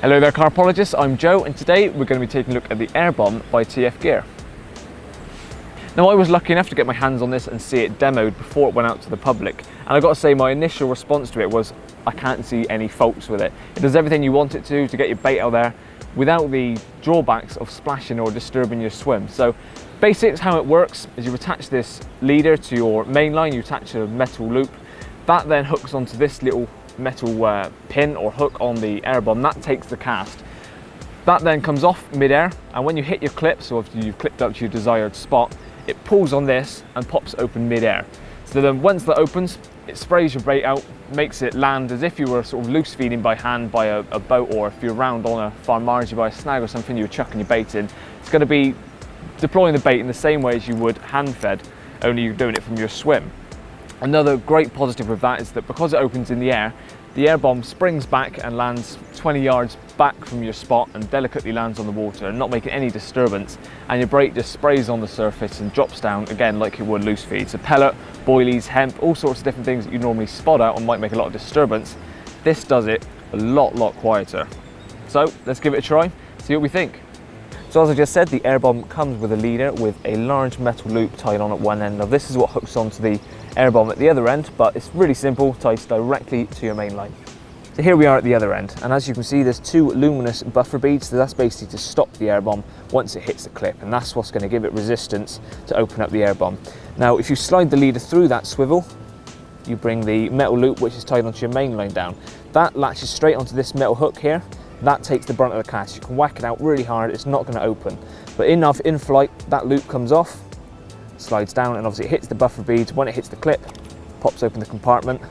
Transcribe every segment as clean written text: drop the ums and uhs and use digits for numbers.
Hello there Carpologists, I'm Joe and today we're going to be taking a look at the Airbomb by TF Gear. Now I was lucky enough to get my hands on this and see it demoed before it went out to the public, and I've got to say my initial response to it was I can't see any faults with it. It does everything you want it to get your bait out there without the drawbacks of splashing or disturbing your swim. So basics, how it works is you attach this leader to your main line, you attach a metal loop, that then hooks onto this little metal pin or hook on the Airbomb, that takes the cast. That then comes off mid-air, and when you hit your clip, so if you've clipped up to your desired spot, it pulls on this and pops open mid-air. So then once that opens, it sprays your bait out, makes it land as if you were sort of loose feeding by hand by a boat, or if you're around on a farm margin by a snag or something you were chucking your bait in. It's going to be deploying the bait in the same way as you would hand fed, only you're doing it from your swim. Another great positive with that is that because it opens in the air, the Airbomb springs back and lands 20 yards back from your spot and delicately lands on the water and not making any disturbance, and your bait just sprays on the surface and drops down again like it would loose feed. So pellet, boilies, hemp, all sorts of different things that you normally spot out and might make a lot of disturbance, this does it a lot quieter. So let's give it a try, see what we think. So as I just said, the Airbomb comes with a leader with a large metal loop tied on at one end. Now this is what hooks onto the Airbomb at the other end, but it's really simple, ties directly to your main line. So here we are at the other end, and as you can see there's two luminous buffer beads, so that's basically to stop the Airbomb once it hits the clip, and that's what's going to give it resistance to open up the Airbomb. Now if you slide the leader through that swivel, you bring the metal loop which is tied onto your main line down. That latches straight onto this metal hook here. That takes the brunt of the cast. You can whack it out really hard, it's not going to open. But in flight, that loop comes off, slides down, and obviously it hits the buffer beads. When it hits the clip, pops open the compartment,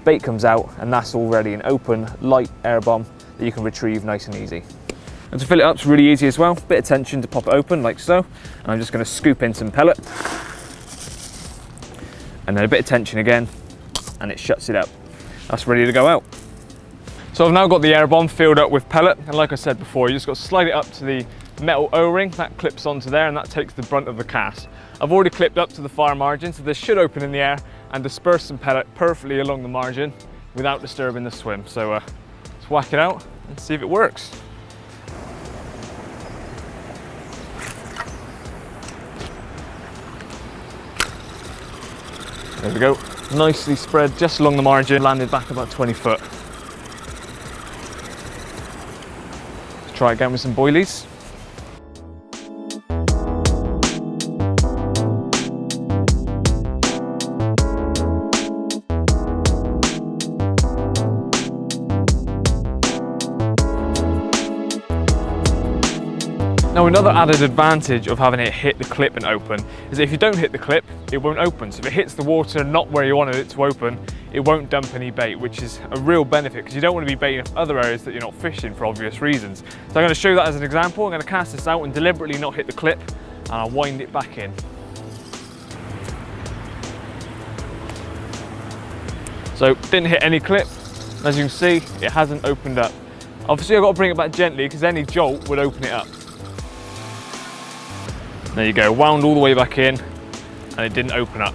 bait comes out, and that's already an open, light Airbomb that you can retrieve nice and easy. And to fill it up, it's really easy as well. Bit of tension to pop it open, like so. And I'm just going to scoop in some pellet. And then a bit of tension again, and it shuts it up. That's ready to go out. So I've now got the Airbomb filled up with pellet, and like I said before, you just got to slide it up to the metal O-ring, that clips onto there and that takes the brunt of the cast. I've already clipped up to the fire margin, so this should open in the air and disperse some pellet perfectly along the margin without disturbing the swim. So let's whack it out and see if it works. There we go, nicely spread just along the margin, landed back about 20 foot. Try again with some boilies. Now another added advantage of having it hit the clip and open is that if you don't hit the clip, it won't open. So if it hits the water not where you wanted it to open, it won't dump any bait, which is a real benefit because you don't want to be baiting off other areas that you're not fishing for obvious reasons. So I'm going to show that as an example. I'm going to cast this out and deliberately not hit the clip, and I'll wind it back in. So didn't hit any clip. As you can see, it hasn't opened up. Obviously I've got to bring it back gently because any jolt would open it up. There you go, wound all the way back in and it didn't open up.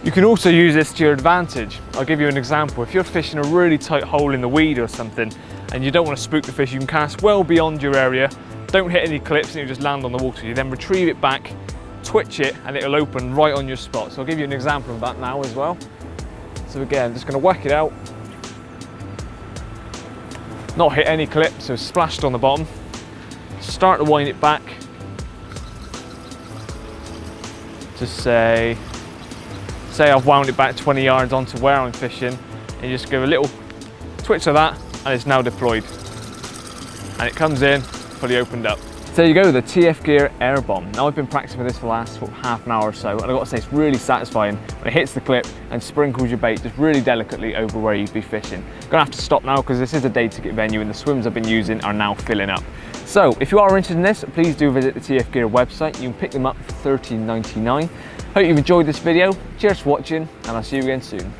You can also use this to your advantage. I'll give you an example. If you're fishing a really tight hole in the weed or something and you don't want to spook the fish, you can cast well beyond your area, don't hit any clips and you just land on the water. You then retrieve it back, twitch it, and it'll open right on your spot. So I'll give you an example of that now as well. So again, just going to whack it out. Not hit any clip, so splashed on the bottom. Start to wind it back. To say I've wound it back 20 yards onto where I'm fishing, and you just give a little twitch of that and it's now deployed. And it comes in, fully opened up. So there you go, the TF Gear Airbomb. Now I've been practicing with this for the last half an hour or so, and I've got to say it's really satisfying when it hits the clip and sprinkles your bait just really delicately over where you'd be fishing. I'm gonna have to stop now because this is a day ticket venue and the swims I've been using are now filling up. So if you are interested in this, please do visit the TF Gear website. You can pick them up for $13.99. Hope you've enjoyed this video. Cheers for watching, and I'll see you again soon.